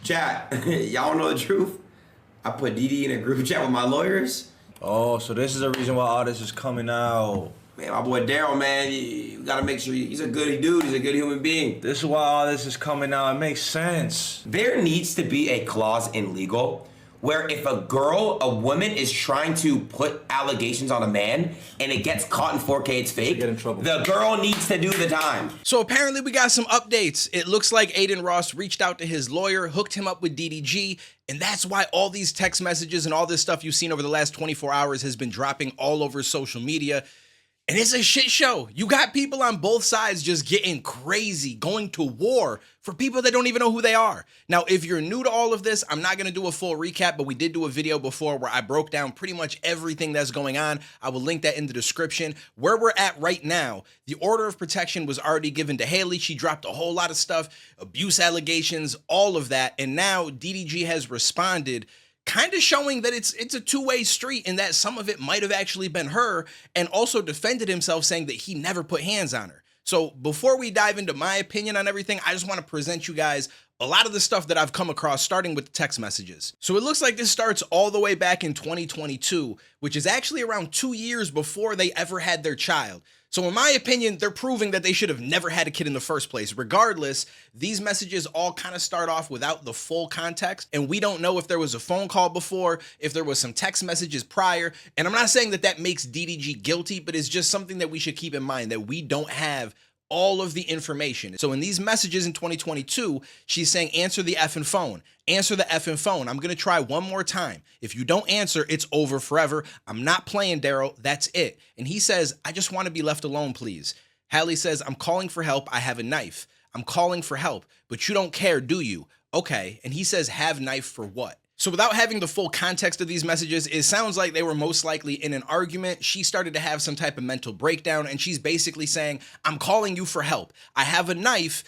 Chat, y'all know the truth. I put DD in a group chat with my lawyers. Oh, so this is the reason why all this is coming out. Man, my boy Daryl, man, you gotta make sure he's a good dude. He's a good human being. This is why all this is coming out. It makes sense. There needs to be a clause in legal where if a woman is trying to put allegations on a man and it gets caught in 4K, it's fake, get in trouble. The girl needs to do the time. So apparently we got some updates. It looks like Adin Ross reached out to his lawyer, hooked him up with DDG, and that's why all these text messages and all this stuff you've seen over the last 24 hours has been dropping all over social media. And it's a shit show. You got people on both sides just getting crazy, going to war for people that don't even know who they are. Now, if you're new to all of this, I'm not going to do a full recap, but we did do a video before where I broke down pretty much everything that's going on. I will link that in the description. Where we're at right now, the order of protection was already given to Halle. She dropped a whole lot of stuff, abuse allegations, all of that. And now DDG has responded, kind of showing that it's a two-way street and that some of it might have actually been her, and also defended himself saying that he never put hands on her. So before we dive into my opinion on everything, I just want to present you guys a lot of the stuff that I've come across, starting with the text messages. So it looks like this starts all the way back in 2022, which is actually around 2 years before they ever had their child. So in my opinion, they're proving that they should have never had a kid in the first place. Regardless, these messages all kind of start off without the full context, and we don't know if there was a phone call before, if there was some text messages prior. And I'm not saying that that makes DDG guilty, but it's just something that we should keep in mind, that we don't have all of the information. So in these messages in 2022, she's saying, answer the effing phone. Answer the effing phone. I'm gonna try one more time. If you don't answer, it's over forever. I'm not playing, Daryl. That's it. And he says, I just want to be left alone, please. Halle says, I'm calling for help. I have a knife. I'm calling for help, but you don't care, do you? Okay. And he says, have knife for what? So without having the full context of these messages, it sounds like they were most likely in an argument. She started to have some type of mental breakdown, and she's basically saying, I'm calling you for help. I have a knife.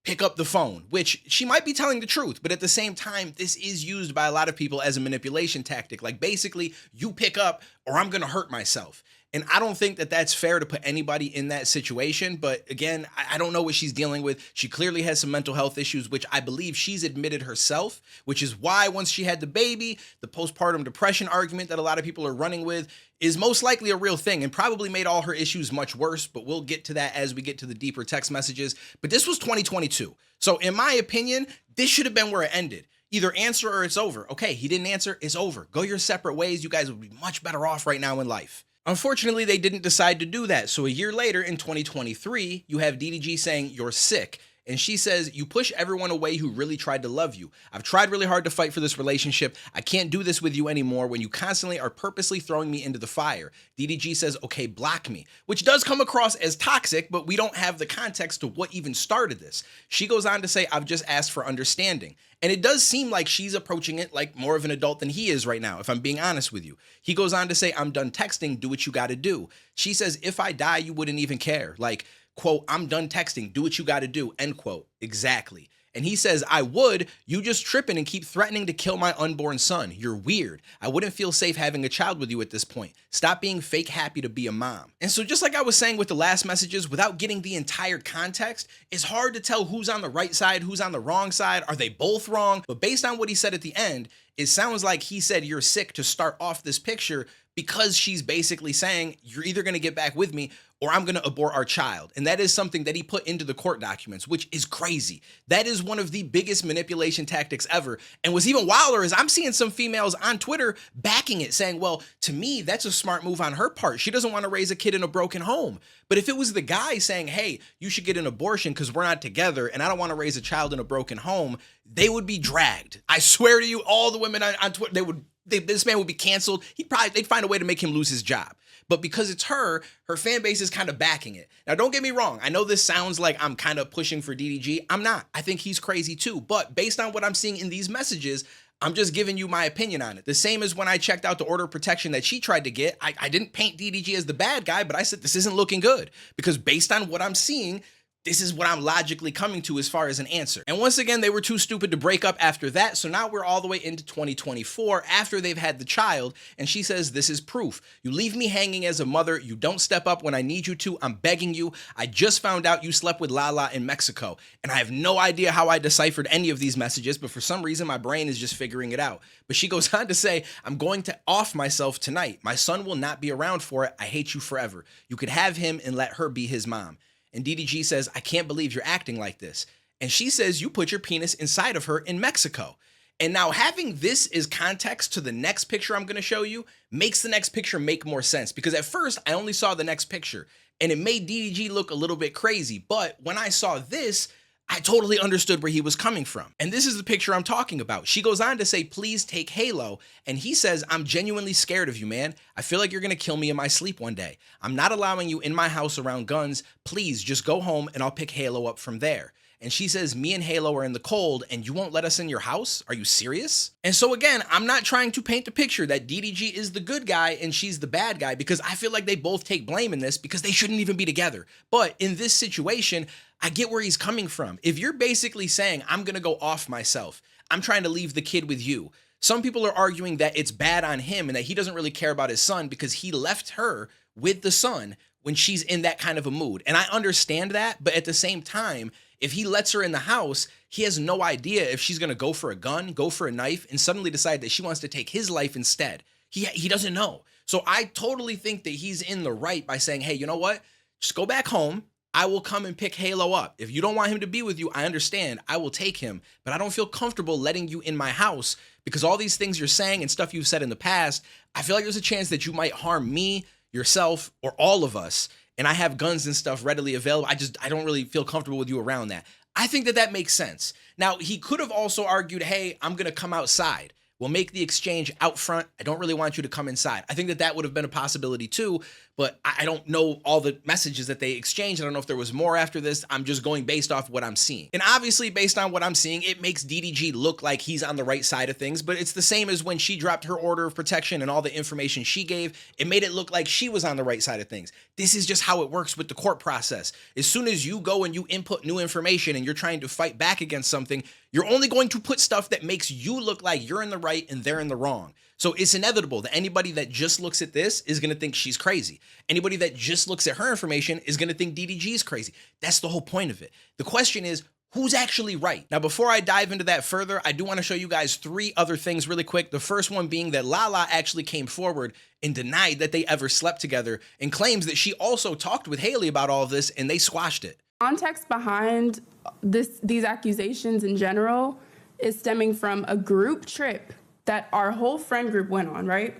Pick up the phone, which she might be telling the truth, but at the same time, this is used by a lot of people as a manipulation tactic. Like basically, you pick up or I'm going to hurt myself. And I don't think that that's fair to put anybody in that situation. But again, I don't know what she's dealing with. She clearly has some mental health issues, which I believe she's admitted herself, which is why once she had the baby, the postpartum depression argument that a lot of people are running with is most likely a real thing and probably made all her issues much worse. But we'll get to that as we get to the deeper text messages. But this was 2022. So in my opinion, this should have been where it ended. Either answer or it's over. Okay, he didn't answer, it's over. Go your separate ways. You guys would be much better off right now in life. Unfortunately, they didn't decide to do that. So a year later in 2023, you have DDG saying, you're sick. And she says, you push everyone away who really tried to love you. I've tried really hard to fight for this relationship. I can't do this with you anymore when you constantly are purposely throwing me into the fire. DDG says, okay, block me, which does come across as toxic, but we don't have the context to what even started this. She goes on to say, I've just asked for understanding. And it does seem like she's approaching it like more of an adult than he is right now, if I'm being honest with you. He goes on to say, I'm done texting, do what you gotta do. She says, if I die, you wouldn't even care. Like, quote, I'm done texting, do what you gotta do, end quote. Exactly. And he says, I would, you just tripping and keep threatening to kill my unborn son. You're weird. I wouldn't feel safe having a child with you at this point. Stop being fake happy to be a mom. And so just like I was saying with the last messages, without getting the entire context, it's hard to tell who's on the right side, who's on the wrong side. Are they both wrong? But based on what he said at the end, it sounds like he said you're sick to start off this picture because she's basically saying you're either going to get back with me or I'm going to abort our child. And that is something that he put into the court documents, which is crazy. That is one of the biggest manipulation tactics ever. And what's even wilder is I'm seeing some females on Twitter backing it, saying, well, to me, that's a smart move on her part. She doesn't want to raise a kid in a broken home. But if it was the guy saying, hey, you should get an abortion because we're not together and I don't want to raise a child in a broken home, they would be dragged. I swear to you, all the women on Twitter, this man would be canceled. They'd find a way to make him lose his job. But because it's her fan base is kind of backing it. Now, don't get me wrong. I know this sounds like I'm kind of pushing for DDG. I'm not. I think he's crazy too. But based on what I'm seeing in these messages, I'm just giving you my opinion on it. The same as when I checked out the order of protection that she tried to get. I didn't paint DDG as the bad guy, but I said this isn't looking good. Because based on what I'm seeing, This is what I'm logically coming to as far as an answer. And once again, they were too stupid to break up after that. So now we're all the way into 2024 after they've had the child. And she says, this is proof. You leave me hanging as a mother. You don't step up when I need you to. I'm begging you. I just found out you slept with Lala in Mexico. And I have no idea how I deciphered any of these messages, but for some reason, my brain is just figuring it out. But she goes on to say, I'm going to off myself tonight. My son will not be around for it. I hate you forever. You could have him and let her be his mom. And DDG says, I can't believe you're acting like this. And she says, you put your penis inside of her in Mexico. And now having this as context to the next picture I'm going to show you makes the next picture make more sense. Because at first, I only saw the next picture and it made DDG look a little bit crazy. But when I saw this, I totally understood where he was coming from. And this is the picture I'm talking about. She goes on to say, please take Halo. And he says, I'm genuinely scared of you, man. I feel like you're gonna kill me in my sleep one day. I'm not allowing you in my house around guns. Please just go home and I'll pick Halo up from there. And she says, me and Halo are in the cold and you won't let us in your house? Are you serious? And so again, I'm not trying to paint the picture that DDG is the good guy and she's the bad guy, because I feel like they both take blame in this because they shouldn't even be together. But in this situation, I get where he's coming from. If you're basically saying, I'm gonna go off myself, I'm trying to leave the kid with you. Some people are arguing that it's bad on him and that he doesn't really care about his son because he left her with the son when she's in that kind of a mood. And I understand that, but at the same time, if he lets her in the house, he has no idea if she's gonna go for a gun, go for a knife, and suddenly decide that she wants to take his life instead. He doesn't know. So I totally think that he's in the right by saying, hey, you know what? Just go back home. I will come and pick Halo up. If you don't want him to be with you, I understand. I will take him, but I don't feel comfortable letting you in my house because all these things you're saying and stuff you've said in the past, I feel like there's a chance that you might harm me, yourself, or all of us. And I have guns and stuff readily available. I don't really feel comfortable with you around that. I think that that makes sense. Now, he could have also argued, hey, I'm going to come outside. We'll make the exchange out front. I don't really want you to come inside. I think that that would have been a possibility too, but I don't know all the messages that they exchanged. I don't know if there was more after this. I'm just going based off what I'm seeing. And obviously based on what I'm seeing, it makes DDG look like he's on the right side of things, but it's the same as when she dropped her order of protection and all the information she gave. It made it look like she was on the right side of things. This is just how it works with the court process. As soon as you go and you input new information and you're trying to fight back against something, you're only going to put stuff that makes you look like you're in the right and they're in the wrong. So it's inevitable that anybody that just looks at this is going to think she's crazy. Anybody that just looks at her information is going to think DDG is crazy. That's the whole point of it. The question is, who's actually right? Now, before I dive into that further, I do want to show you guys 3 other things really quick. The first one being that Lala actually came forward and denied that they ever slept together and claims that she also talked with Haley about all of this and they squashed it. Context behind these accusations in general is stemming from a group trip that our whole friend group went on, right?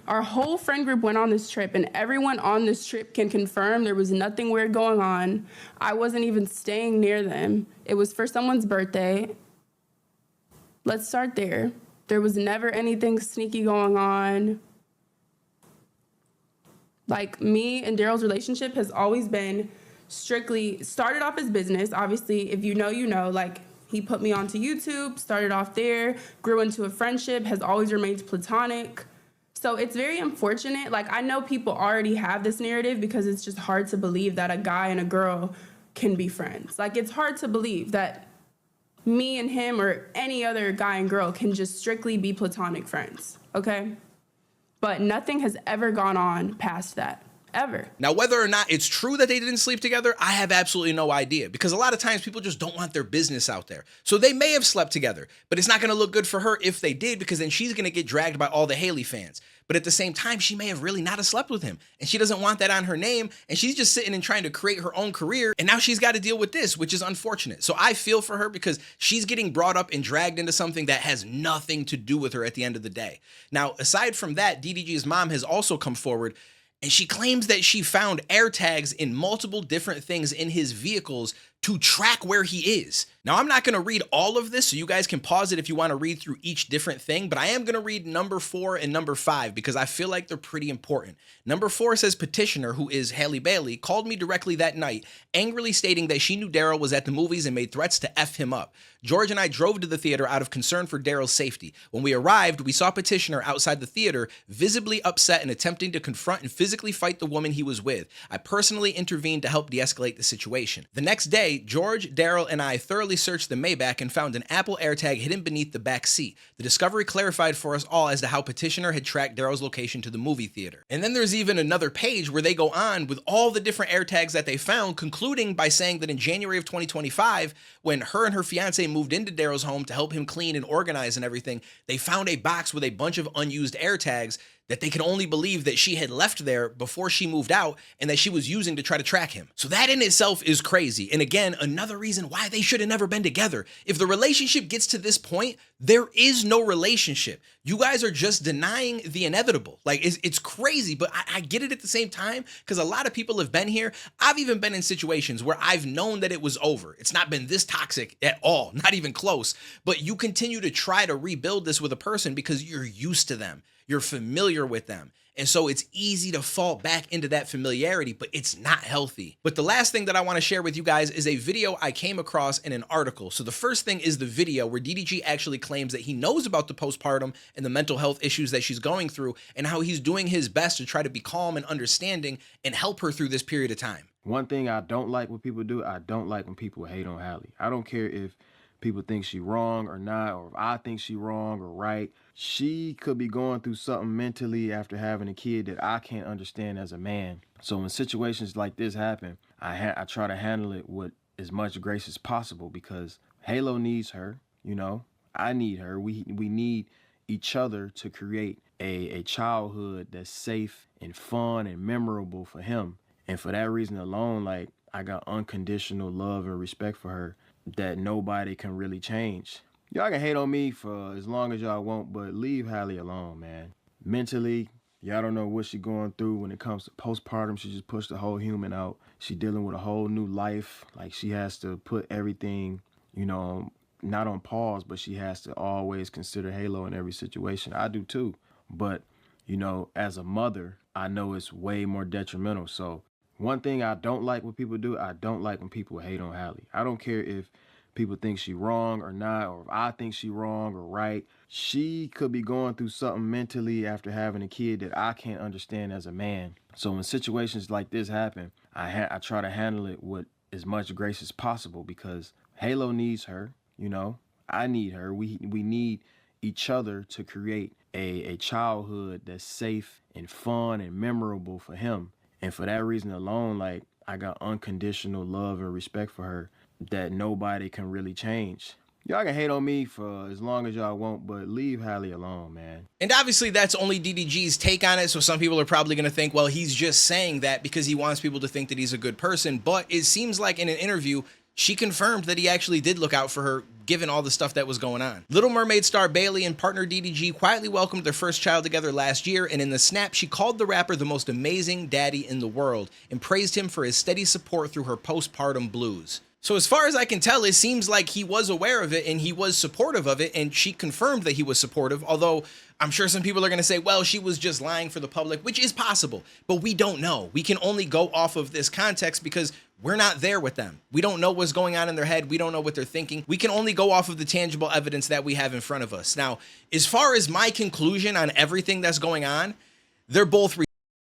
Our whole friend group went on this trip and everyone on this trip can confirm there was nothing weird going on. I wasn't even staying near them. It was for someone's birthday. Let's start there. There was never anything sneaky going on. Like, me and Daryl's relationship has always been strictly, started off as business. Obviously, if you know, like, he put me onto YouTube, started off there, grew into a friendship, has always remained platonic. So it's very unfortunate. Like, I know people already have this narrative because it's just hard to believe that a guy and a girl can be friends. Like, it's hard to believe that me and him or any other guy and girl can just strictly be platonic friends, okay? But nothing has ever gone on past that. Ever. Now, whether or not it's true that they didn't sleep together, I have absolutely no idea, because a lot of times people just don't want their business out there. So they may have slept together, but it's not going to look good for her if they did, because then she's going to get dragged by all the Haley fans. But at the same time, she may have really not have slept with him, and she doesn't want that on her name, and she's just sitting and trying to create her own career, and now she's got to deal with this, which is unfortunate. So I feel for her because she's getting brought up and dragged into something that has nothing to do with her at the end of the day. Now, aside from that, DDG's mom has also come forward, and she claims that she found AirTags in multiple different things in his vehicles to track where he is. Now, I'm not going to read all of this, so you guys can pause it if you want to read through each different thing, but I am going to read number 4 and number 5 because I feel like they're pretty important. Number 4 says petitioner, who is Halle Bailey, called me directly that night, angrily stating that she knew Daryl was at the movies and made threats to F him up. George and I drove to the theater out of concern for Daryl's safety. When we arrived, we saw petitioner outside the theater, visibly upset and attempting to confront and physically fight the woman he was with. I personally intervened to help de-escalate the situation. The next day, George, Daryl, and I thoroughly searched the Maybach and found an Apple AirTag hidden beneath the back seat. The discovery clarified for us all as to how petitioner had tracked Daryl's location to the movie theater. And then there's even another page where they go on with all the different AirTags that they found, concluding by saying that in January of 2025, when her and her fiance moved into Daryl's home to help him clean and organize and everything, they found a box with a bunch of unused AirTags that they could only believe that she had left there before she moved out and that she was using to try to track him. So that in itself is crazy. And again, another reason why they should have never been together. If the relationship gets to this point, there is no relationship. You guys are just denying the inevitable. Like, it's crazy, but I get it at the same time because a lot of people have been here. I've even been in situations where I've known that it was over. It's not been this toxic at all, not even close. But you continue to try to rebuild this with a person because you're used to them. You're familiar with them. And so it's easy to fall back into that familiarity, but it's not healthy. But the last thing that I want to share with you guys is a video I came across in an article. So the first thing is the video where DDG actually claims that he knows about the postpartum and the mental health issues that she's going through and how he's doing his best to try to be calm and understanding and help her through this period of time. One thing I don't like when people do, I don't like when people hate on Halle. I don't care if people think she wrong or not, or if I think she wrong or right. She could be going through something mentally after having a kid that I can't understand as a man. So when situations like this happen, I try to handle it with as much grace as possible because Halo needs her, you know. I need her. We need each other to create a childhood that's safe and fun and memorable for him. And for that reason alone, like, I got unconditional love and respect for her that nobody can really change. Y'all can hate on me for as long as y'all want, but leave Halle alone, man. Mentally, y'all don't know what she's going through when it comes to postpartum. She just pushed the whole human out. She dealing with a whole new life. Like, she has to put everything, you know, not on pause, but she has to always consider Halo in every situation. I do too. But, you know, as a mother, I know it's way more detrimental. So one thing I don't like when people do, I don't like when people hate on Halle. I don't care if people think she wrong or not, or if I think she wrong or right. She could be going through something mentally after having a kid that I can't understand as a man. So when situations like this happen, I try to handle it with as much grace as possible because Halo needs her, you know. I need her. We need each other to create a childhood that's safe and fun and memorable for him. And for that reason alone, like, I got unconditional love and respect for her that nobody can really change. Y'all can hate on me for as long as y'all want, but leave Halle alone, man. And obviously that's only DDG's take on it, so some people are probably going to think, well, he's just saying that because he wants people to think that he's a good person, but it seems like in an interview, she confirmed that he actually did look out for her, given all the stuff that was going on. Little Mermaid star Bailey and partner DDG quietly welcomed their first child together last year, and in the snap, she called the rapper the most amazing daddy in the world and praised him for his steady support through her postpartum blues. So as far as I can tell, it seems like he was aware of it and he was supportive of it, and she confirmed that he was supportive, although I'm sure some people are going to say, well, she was just lying for the public, which is possible, but we don't know. We can only go off of this context because we're not there with them. We don't know what's going on in their head. We don't know what they're thinking. We can only go off of the tangible evidence that we have in front of us. Now, as far as my conclusion on everything that's going on, they're both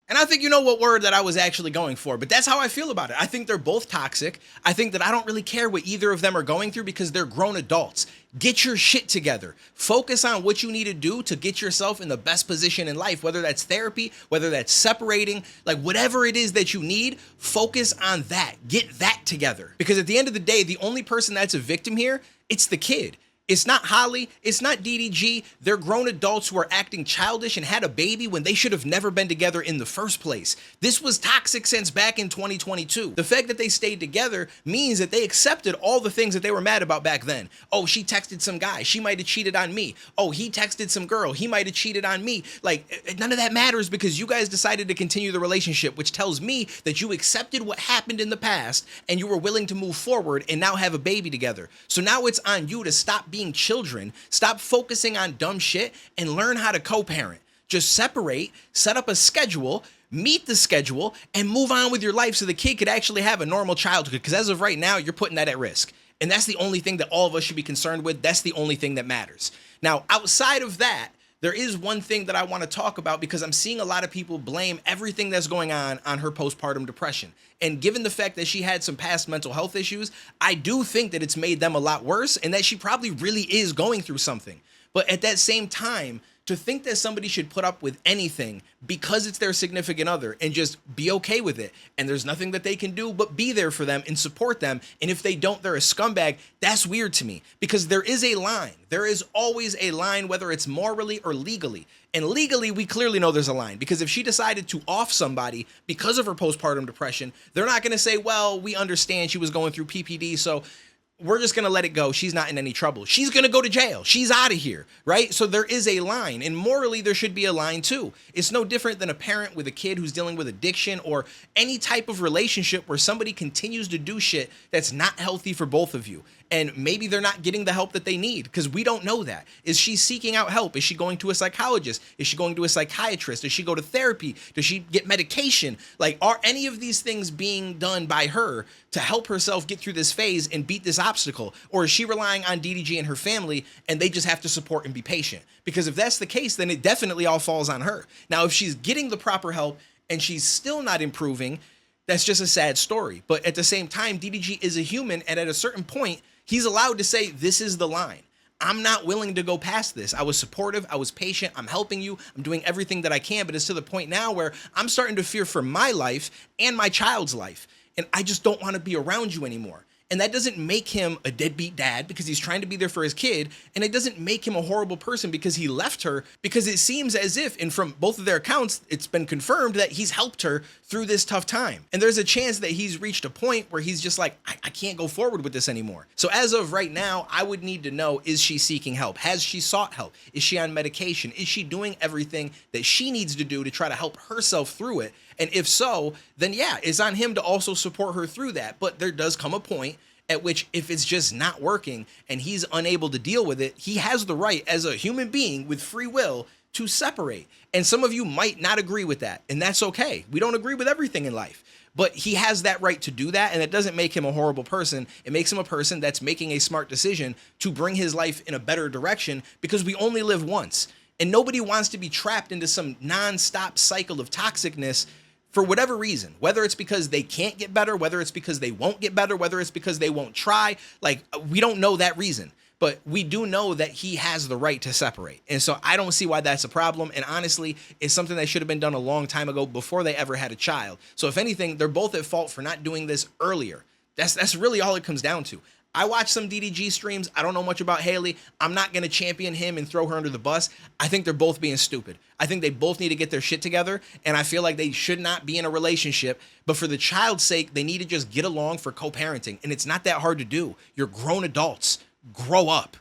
and I think you know what word that I was actually going for, but that's how I feel about it. I think they're both toxic. I think that I don't really care what either of them are going through because they're grown adults. Get your shit together. Focus on what you need to do to get yourself in the best position in life, whether that's therapy, whether that's separating, like whatever it is that you need, focus on that. Get that together. Because at the end of the day, the only person that's a victim here, it's the kid. It's not Halle. It's not DDG. They're grown adults who are acting childish and had a baby when they should have never been together in the first place. This was toxic since back in 2022. The fact that they stayed together means that they accepted all the things that they were mad about back then. Oh, she texted some guy. She might have cheated on me. Oh, he texted some girl. He might have cheated on me. Like, none of that matters because you guys decided to continue the relationship, which tells me that you accepted what happened in the past and you were willing to move forward and now have a baby together. So now it's on you to stop being children, stop focusing on dumb shit, and learn how to co-parent. Just separate, set up a schedule, meet the schedule, and move on with your life so the kid could actually have a normal childhood. Because as of right now, you're putting that at risk. And that's the only thing that all of us should be concerned with. That's the only thing that matters. Now, outside of that, there is one thing that I want to talk about because I'm seeing a lot of people blame everything that's going on her postpartum depression. And given the fact that she had some past mental health issues, I do think that it's made them a lot worse and that she probably really is going through something. But at that same time, to think that somebody should put up with anything because it's their significant other and just be okay with it, and there's nothing that they can do but be there for them and support them, and if they don't, they're a scumbag, that's weird to me because there is a line. There is always a line, whether it's morally or legally. And legally, we clearly know there's a line because if she decided to off somebody because of her postpartum depression, they're not going to say, well, we understand she was going through PPD, so we're just going to let it go. She's not in any trouble. She's going to go to jail. She's out of here, right? So there is a line, and morally there should be a line too. It's no different than a parent with a kid who's dealing with addiction or any type of relationship where somebody continues to do shit that's not healthy for both of you. And maybe they're not getting the help that they need because we don't know that. Is she seeking out help? Is she going to a psychologist? Is she going to a psychiatrist? Does she go to therapy? Does she get medication? Like, are any of these things being done by her to help herself get through this phase and beat this obstacle? Or is she relying on DDG and her family and they just have to support and be patient? Because if that's the case, then it definitely all falls on her. Now, if she's getting the proper help and she's still not improving, that's just a sad story. But at the same time, DDG is a human, and at a certain point, he's allowed to say, this is the line. I'm not willing to go past this. I was supportive. I was patient. I'm helping you. I'm doing everything that I can. But it's to the point now where I'm starting to fear for my life and my child's life. And I just don't want to be around you anymore. And that doesn't make him a deadbeat dad because he's trying to be there for his kid. And it doesn't make him a horrible person because he left her, because it seems as if, and from both of their accounts, it's been confirmed that he's helped her through this tough time. And there's a chance that he's reached a point where he's just like, I can't go forward with this anymore. So as of right now, I would need to know, is she seeking help? Has she sought help? Is she on medication? Is she doing everything that she needs to do to try to help herself through it? And if so, then yeah, it's on him to also support her through that. But there does come a point at which if it's just not working and he's unable to deal with it, he has the right as a human being with free will to separate. And some of you might not agree with that, and that's okay. We don't agree with everything in life, but he has that right to do that, and it doesn't make him a horrible person. It makes him a person that's making a smart decision to bring his life in a better direction because we only live once, and nobody wants to be trapped into some non-stop cycle of toxicness for whatever reason, whether it's because they can't get better, whether it's because they won't get better, whether it's because they won't try. Like, we don't know that reason, but we do know that he has the right to separate. And so I don't see why that's a problem. And honestly, it's something that should have been done a long time ago before they ever had a child. So if anything, they're both at fault for not doing this earlier. That's really all it comes down to. I watch some DDG streams. I don't know much about Halle. I'm not going to champion him and throw her under the bus. I think they're both being stupid. I think they both need to get their shit together, and I feel like they should not be in a relationship. But for the child's sake, they need to just get along for co-parenting, and it's not that hard to do. You're grown adults. Grow up.